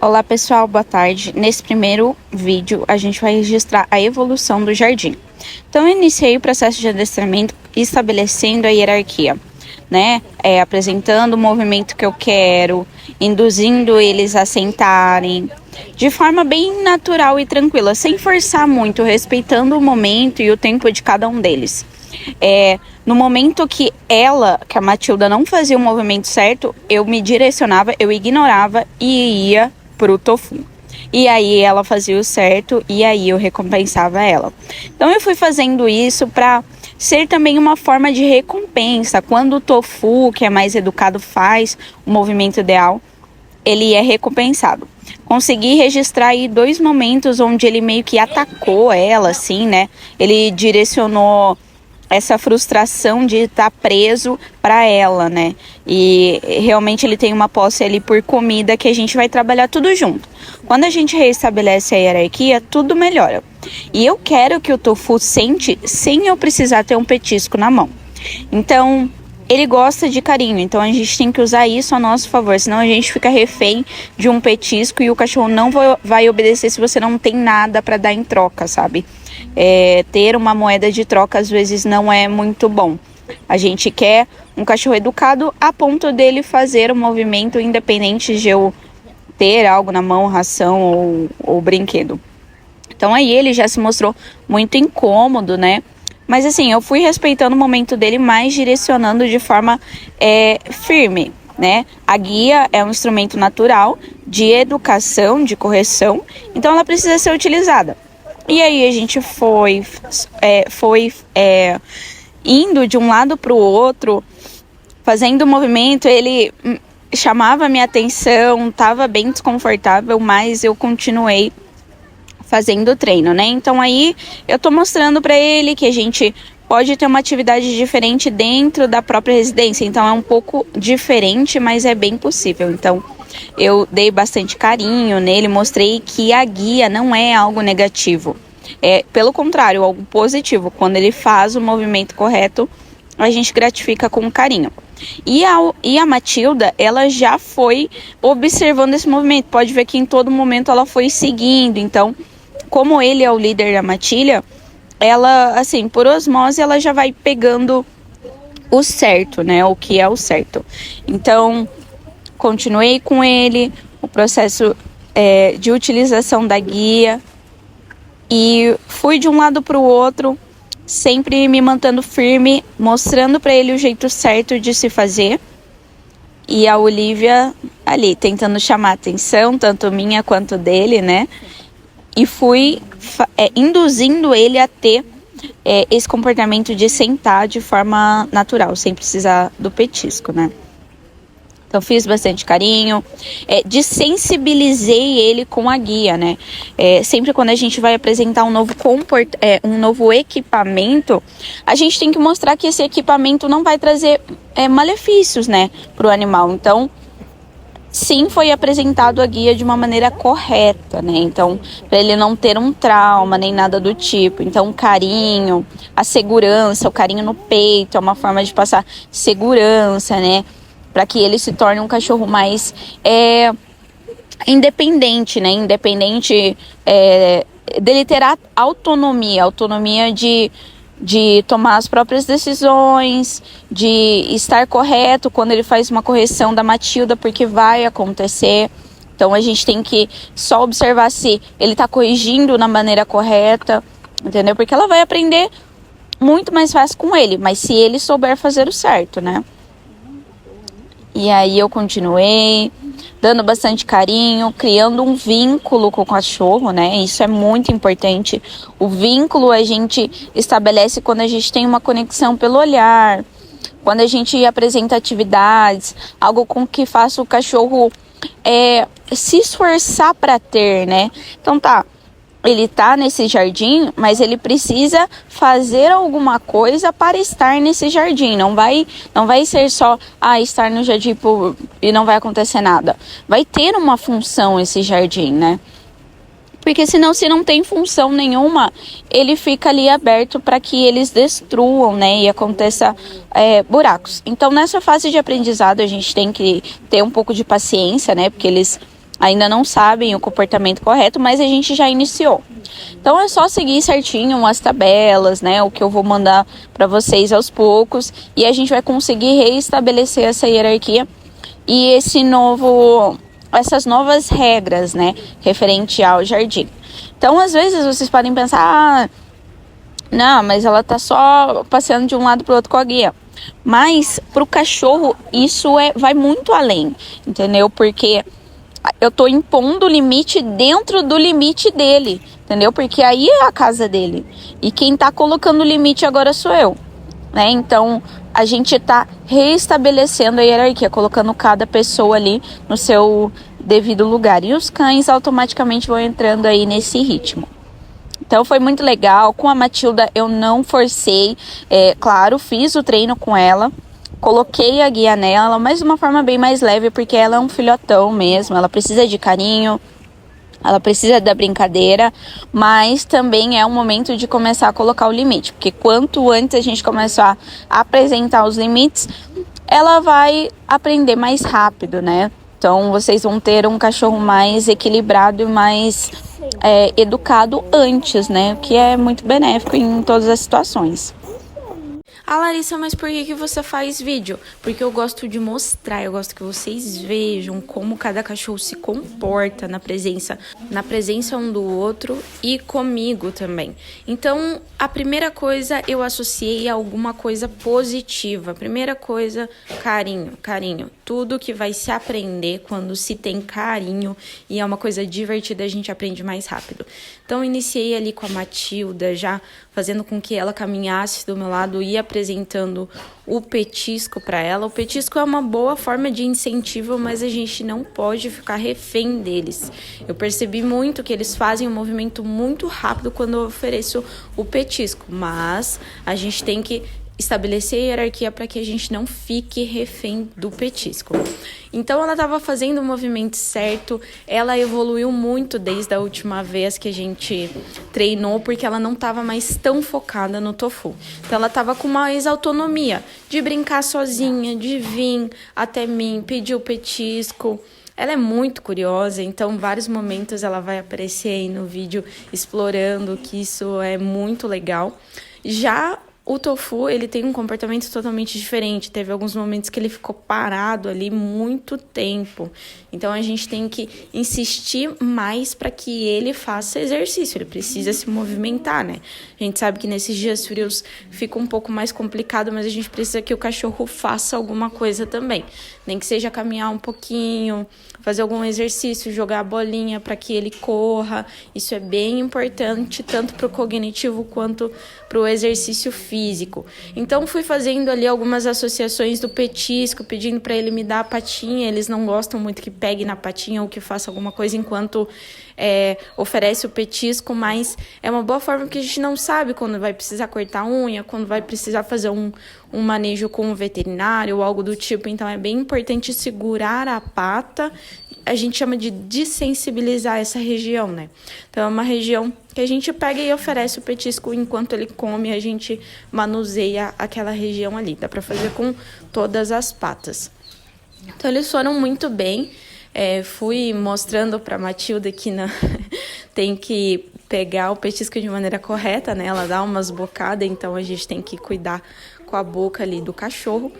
Olá pessoal, boa tarde. Nesse primeiro vídeo a gente vai registrar a evolução do jardim. Então eu iniciei o processo de adestramento estabelecendo a hierarquia, né? Apresentando o movimento que eu quero, induzindo eles a sentarem, de forma bem natural e tranquila, sem forçar muito, respeitando o momento e o tempo de cada um deles. No momento que a Matilda não fazia o movimento certo, eu me direcionava, eu ignorava e ia pro tofu. E aí ela fazia o certo e aí eu recompensava ela. Então eu fui fazendo isso para ser também uma forma de recompensa. Quando o tofu, que é mais educado, faz o movimento ideal, ele é recompensado. Consegui registrar aí 2 momentos onde ele meio que atacou ela, assim, né? Ele direcionou essa frustração de estar preso para ela, né? E realmente ele tem uma posse ali por comida que a gente vai trabalhar tudo junto. Quando a gente restabelece a hierarquia, tudo melhora. E eu quero que o tofu sente sem eu precisar ter um petisco na mão. Então, ele gosta de carinho, então a gente tem que usar isso a nosso favor, senão a gente fica refém de um petisco e o cachorro não vai obedecer se você não tem nada para dar em troca, sabe? Ter uma moeda de troca às vezes não é muito bom. A gente quer um cachorro educado a ponto dele fazer o movimento independente de eu ter algo na mão, ração ou brinquedo. Então aí ele já se mostrou muito incômodo, né? Mas assim, eu fui respeitando o momento dele, mas direcionando de forma firme, né? A guia é um instrumento natural de educação, de correção, então ela precisa ser utilizada. E aí a gente foi indo de um lado para o outro, fazendo o movimento, ele chamava a minha atenção, estava bem desconfortável, mas eu continuei fazendo o treino, né? Então aí eu tô mostrando para ele que a gente pode ter uma atividade diferente dentro da própria residência. Então é um pouco diferente, mas é bem possível. Então eu dei bastante carinho nele, mostrei que a guia não é algo negativo. Pelo contrário, algo positivo. Quando ele faz o movimento correto, a gente gratifica com carinho. E a Matilda, ela já foi observando esse movimento. Pode ver que em todo momento ela foi seguindo. Então, como ele é o líder da matilha, ela, assim, por osmose, ela já vai pegando o certo, né? O que é o certo. Então, continuei com ele, o processo de utilização da guia. E fui de um lado para o outro, sempre me mantendo firme, mostrando para ele o jeito certo de se fazer. E a Olivia ali, tentando chamar a atenção, tanto minha quanto dele, né? E fui induzindo ele a ter esse comportamento de sentar de forma natural, sem precisar do petisco, né? Então fiz bastante carinho, desensibilizei ele com a guia, né? Sempre quando a gente vai apresentar um novo equipamento, a gente tem que mostrar que esse equipamento não vai trazer malefícios, né, para o animal. Então, sim, foi apresentado a guia de uma maneira correta, né? Então, para ele não ter um trauma nem nada do tipo. Então, o carinho, a segurança, o carinho no peito é uma forma de passar segurança, né? Para que ele se torne um cachorro mais independente, né? Independente dele ter autonomia de tomar as próprias decisões, de estar correto quando ele faz uma correção da Matilda, porque vai acontecer. Então a gente tem que só observar se ele está corrigindo na maneira correta, entendeu? Porque ela vai aprender muito mais fácil com ele, mas se ele souber fazer o certo, né? E aí eu continuei dando bastante carinho, criando um vínculo com o cachorro, né? Isso é muito importante. O vínculo a gente estabelece quando a gente tem uma conexão pelo olhar, quando a gente apresenta atividades, algo com que faça o cachorro se esforçar para ter, né? Então ele tá nesse jardim, mas ele precisa fazer alguma coisa para estar nesse jardim. Não vai ser só estar no jardim e não vai acontecer nada. Vai ter uma função esse jardim, né? Porque senão, se não tem função nenhuma, ele fica ali aberto para que eles destruam, né? E aconteça buracos. Então, nessa fase de aprendizado, a gente tem que ter um pouco de paciência, né? Porque eles ainda não sabem o comportamento correto, mas a gente já iniciou. Então é só seguir certinho as tabelas, né? O que eu vou mandar para vocês aos poucos e a gente vai conseguir reestabelecer essa hierarquia e essas novas regras, né? Referente ao jardim. Então, às vezes vocês podem pensar, não, mas ela tá só passeando de um lado pro outro com a guia. Mas pro cachorro isso vai muito além, entendeu? Porque eu tô impondo o limite dentro do limite dele, entendeu? Porque aí é a casa dele. E quem tá colocando o limite agora sou eu, né? Então, a gente tá reestabelecendo a hierarquia, colocando cada pessoa ali no seu devido lugar. E os cães automaticamente vão entrando aí nesse ritmo. Então foi muito legal. Com a Matilda eu não forcei, claro, fiz o treino com ela, coloquei a guia nela, mas de uma forma bem mais leve, porque ela é um filhotão mesmo, ela precisa de carinho, ela precisa da brincadeira, mas também é o momento de começar a colocar o limite, porque quanto antes a gente começar a apresentar os limites, ela vai aprender mais rápido, né? Então vocês vão ter um cachorro mais equilibrado e mais educado antes, né? O que é muito benéfico em todas as situações. Ah, Larissa, mas por que você faz vídeo? Porque eu gosto de mostrar, eu gosto que vocês vejam como cada cachorro se comporta na presença um do outro e comigo também. Então, a primeira coisa eu associei a alguma coisa positiva. Primeira coisa, carinho, carinho. Tudo que vai se aprender quando se tem carinho e é uma coisa divertida, a gente aprende mais rápido. Então, iniciei ali com a Matilda, já fazendo com que ela caminhasse do meu lado e apresentando o petisco para ela. O petisco é uma boa forma de incentivo, mas a gente não pode ficar refém deles. Eu percebi muito que eles fazem um movimento muito rápido quando eu ofereço o petisco, mas a gente tem que estabelecer a hierarquia para que a gente não fique refém do petisco. Então ela estava fazendo o movimento certo, ela evoluiu muito desde a última vez que a gente treinou, porque ela não estava mais tão focada no tofu. Então ela estava com mais autonomia de brincar sozinha, de vir até mim, pedir o petisco. Ela é muito curiosa, então vários momentos ela vai aparecer aí no vídeo explorando, que isso é muito legal. Já o tofu, ele tem um comportamento totalmente diferente. Teve alguns momentos que ele ficou parado ali muito tempo. Então, a gente tem que insistir mais para que ele faça exercício. Ele precisa se movimentar, né? A gente sabe que nesses dias frios fica um pouco mais complicado, mas a gente precisa que o cachorro faça alguma coisa também. Nem que seja caminhar um pouquinho, fazer algum exercício, jogar a bolinha para que ele corra. Isso é bem importante, tanto para o cognitivo quanto para o exercício físico. Então, fui fazendo ali algumas associações do petisco, pedindo para ele me dar a patinha. Eles não gostam muito que pegue na patinha ou que faça alguma coisa enquanto oferece o petisco, mas é uma boa forma porque a gente não sabe quando vai precisar cortar a unha, quando vai precisar fazer um manejo com o veterinário ou algo do tipo. Então, é bem importante segurar a pata. A gente chama de desensibilizar essa região, né? Então, é uma região que a gente pega e oferece o petisco enquanto ele come, a gente manuseia aquela região ali. Dá para fazer com todas as patas. Então, eles foram muito bem. Fui mostrando para a Matilda que tem que pegar o petisco de maneira correta, né? Ela dá umas bocadas, então a gente tem que cuidar com a boca ali do cachorro.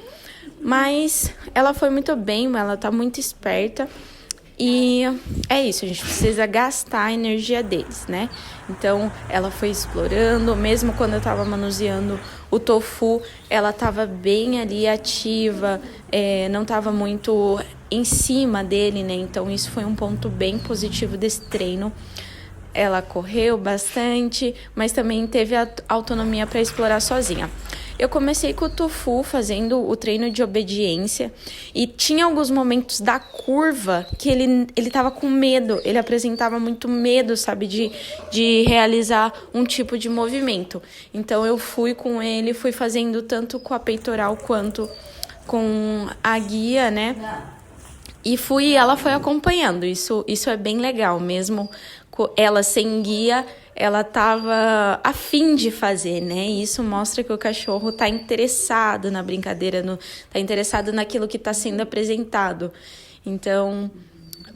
Mas ela foi muito bem, ela tá muito esperta. E é isso, a gente precisa gastar a energia deles, né? Então, ela foi explorando, mesmo quando eu tava manuseando o tofu, ela tava bem ali ativa, não tava muito em cima dele, né? Então, isso foi um ponto bem positivo desse treino. Ela correu bastante, mas também teve a autonomia para explorar sozinha. Eu comecei com o tofu fazendo o treino de obediência e tinha alguns momentos da curva que ele tava com medo, ele apresentava muito medo, sabe, de realizar um tipo de movimento. Então eu fui com ele, fui fazendo tanto com a peitoral quanto com a guia, né? E ela foi acompanhando, isso é bem legal, mesmo ela sem guia, ela estava a fim de fazer, né? E isso mostra que o cachorro está interessado na brincadeira, está interessado naquilo que está sendo apresentado. Então,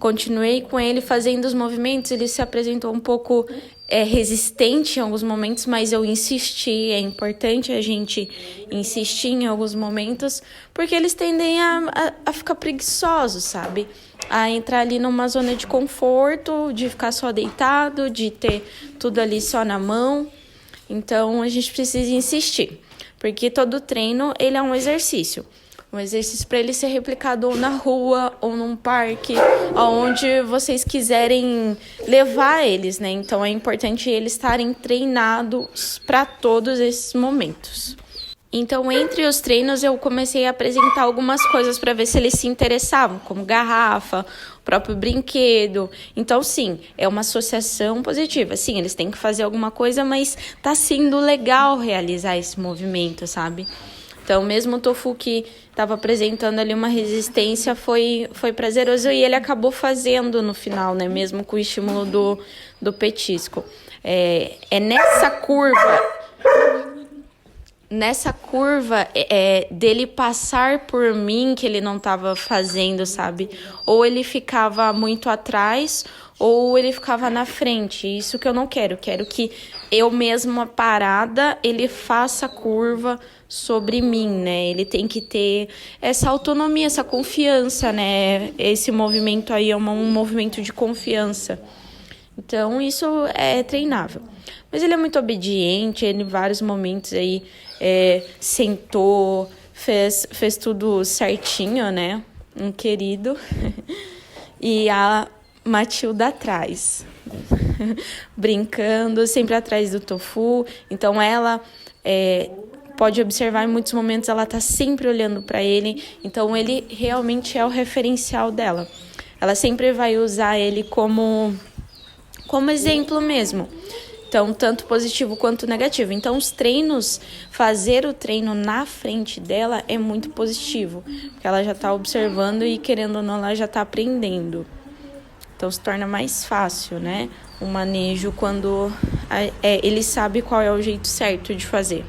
Continuei com ele fazendo os movimentos, ele se apresentou um pouco resistente em alguns momentos, mas eu insisti, é importante a gente insistir em alguns momentos, porque eles tendem a ficar preguiçosos, sabe? A entrar ali numa zona de conforto, de ficar só deitado, de ter tudo ali só na mão. Então, a gente precisa insistir, porque todo treino, ele é um exercício para ele ser replicado ou na rua, ou num parque, aonde vocês quiserem levar eles, né? Então, é importante eles estarem treinados para todos esses momentos. Então, entre os treinos, eu comecei a apresentar algumas coisas para ver se eles se interessavam, como garrafa, o próprio brinquedo. Então, sim, é uma associação positiva. Sim, eles têm que fazer alguma coisa, mas tá sendo legal realizar esse movimento, sabe? Então, mesmo o Tofu que estava apresentando ali uma resistência, foi prazeroso e ele acabou fazendo no final, né? Mesmo com o estímulo do petisco. Nessa curva dele passar por mim que ele não estava fazendo, sabe? Ou ele ficava muito atrás ou ele ficava na frente. Isso que eu não quero. Quero que eu mesma parada, ele faça a curva sobre mim, né? Ele tem que ter essa autonomia, essa confiança, né? Esse movimento aí é um movimento de confiança. Então, isso é treinável. Mas ele é muito obediente, ele em vários momentos aí sentou, fez tudo certinho, né? Um querido. E a Matilda atrás, brincando, sempre atrás do Tofu. Então, ela pode observar em muitos momentos, ela tá sempre olhando para ele. Então, ele realmente é o referencial dela. Ela sempre vai usar ele como exemplo mesmo. Então, tanto positivo quanto negativo. Então, fazer o treino na frente dela é muito positivo. Porque ela já está observando e, querendo ou não, ela já está aprendendo. Então, se torna mais fácil, né? O manejo quando ele sabe qual é o jeito certo de fazer.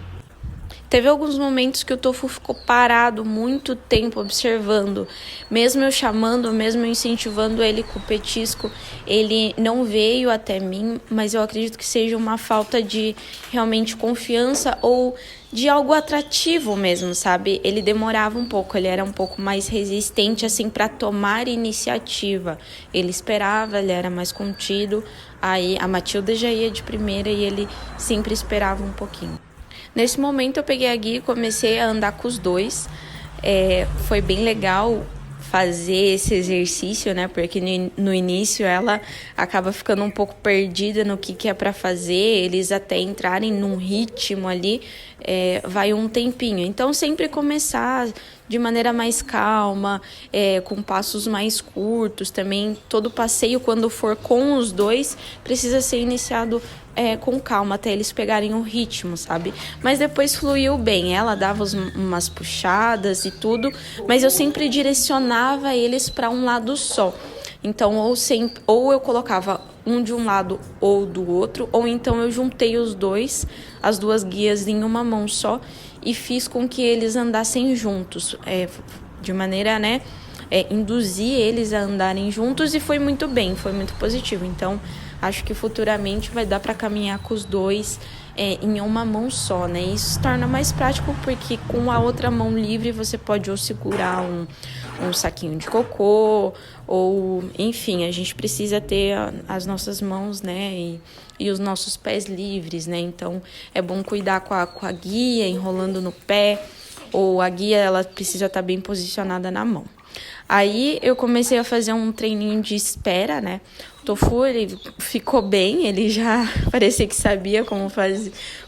Teve alguns momentos que o Tofu ficou parado muito tempo observando. Mesmo eu chamando, mesmo eu incentivando ele com o petisco, ele não veio até mim, mas eu acredito que seja uma falta de realmente confiança ou de algo atrativo mesmo, sabe? Ele demorava um pouco, ele era um pouco mais resistente assim para tomar iniciativa. Ele esperava, ele era mais contido. Aí a Matilda já ia de primeira e ele sempre esperava um pouquinho. Nesse momento eu peguei a guia e comecei a andar com os dois. Foi bem legal fazer esse exercício, né? Porque no início ela acaba ficando um pouco perdida no que é para fazer. Eles até entrarem num ritmo ali, vai um tempinho. Então sempre começar de maneira mais calma, com passos mais curtos também. Todo passeio, quando for com os dois, precisa ser iniciado com calma, até eles pegarem o ritmo, sabe? Mas depois fluiu bem, ela dava umas puxadas e tudo, mas eu sempre direcionava eles para um lado só. Então, ou eu colocava um de um lado ou do outro, ou então eu juntei as duas guias em uma mão só e fiz com que eles andassem juntos, de maneira, né, induzir eles a andarem juntos, e foi muito bem, foi muito positivo. Então, acho que futuramente vai dar para caminhar com os dois em uma mão só, né? Isso se torna mais prático porque com a outra mão livre você pode ou segurar um saquinho de cocô, ou enfim, a gente precisa ter as nossas mãos, né? E os nossos pés livres, né? Então é bom cuidar com a guia, enrolando no pé, ou a guia ela precisa estar bem posicionada na mão. Aí eu comecei a fazer um treininho de espera, né? O Tofu, ele ficou bem, ele já parecia que sabia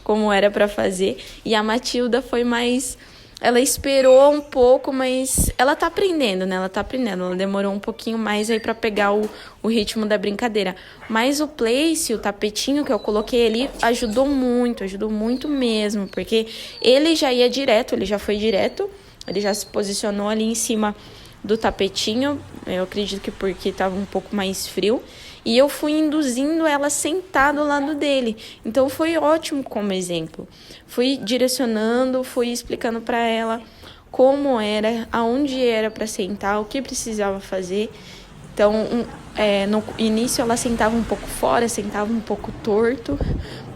como era para fazer. E a Matilda foi mais... Ela esperou um pouco, mas ela tá aprendendo, né? Ela demorou um pouquinho mais aí para pegar o ritmo da brincadeira. Mas o place, o tapetinho que eu coloquei ali, ajudou muito mesmo. Porque ele já ia direto, ele já foi direto, ele já se posicionou ali em cima do tapetinho, eu acredito que porque estava um pouco mais frio, e eu fui induzindo ela sentada ao lado dele. Então foi ótimo como exemplo. Fui direcionando, fui explicando para ela como era, aonde era para sentar, o que precisava fazer, Então, no início ela sentava um pouco fora, sentava um pouco torto,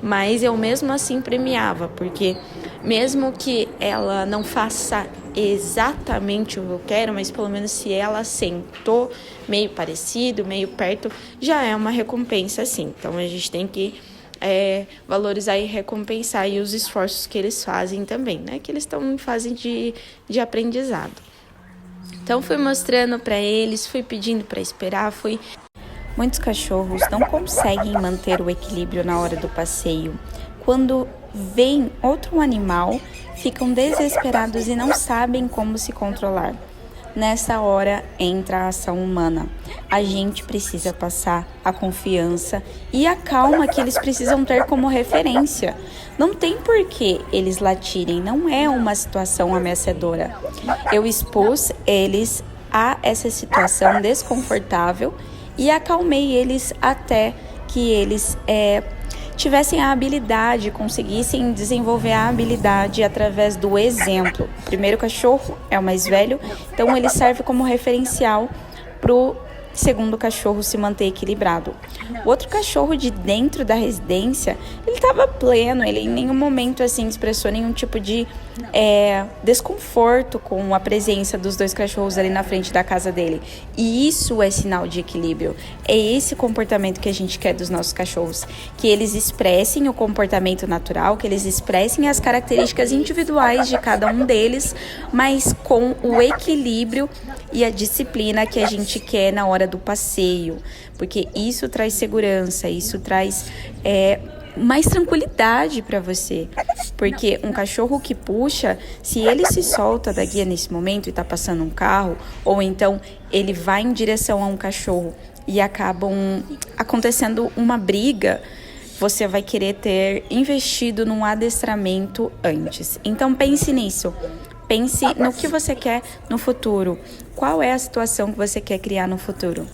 mas eu mesmo assim premiava, porque mesmo que ela não faça exatamente o que eu quero, mas pelo menos se ela sentou meio parecido, meio perto, já é uma recompensa, sim. Então a gente tem que valorizar e recompensar aí os esforços que eles fazem também, né? Que eles estão em fase de aprendizado. Então fui mostrando para eles, fui pedindo para esperar, Muitos cachorros não conseguem manter o equilíbrio na hora do passeio. Quando veem outro animal, ficam desesperados e não sabem como se controlar. Nessa hora entra a ação humana. A gente precisa passar a confiança e a calma que eles precisam ter como referência. Não tem por que eles latirem, não é uma situação ameaçadora. Eu expus eles a essa situação desconfortável e acalmei eles até que eles tivessem a habilidade, conseguissem desenvolver a habilidade através do exemplo. O primeiro cachorro é o mais velho, então ele serve como referencial para o segundo cachorro se manter equilibrado. O outro cachorro de dentro da residência, ele estava pleno, ele em nenhum momento assim expressou nenhum tipo de desconforto com a presença dos dois cachorros ali na frente da casa dele. E isso é sinal de equilíbrio. É esse comportamento que a gente quer dos nossos cachorros, que eles expressem o comportamento natural, que eles expressem as características individuais de cada um deles, mas com o equilíbrio e a disciplina que a gente quer na hora do passeio, porque isso traz segurança, isso traz mais tranquilidade para você, porque um cachorro que puxa, se ele se solta da guia nesse momento e está passando um carro, ou então ele vai em direção a um cachorro e acabam acontecendo uma briga, você vai querer ter investido num adestramento antes. Então pense nisso. Pense no que você quer no futuro. Qual é a situação que você quer criar no futuro?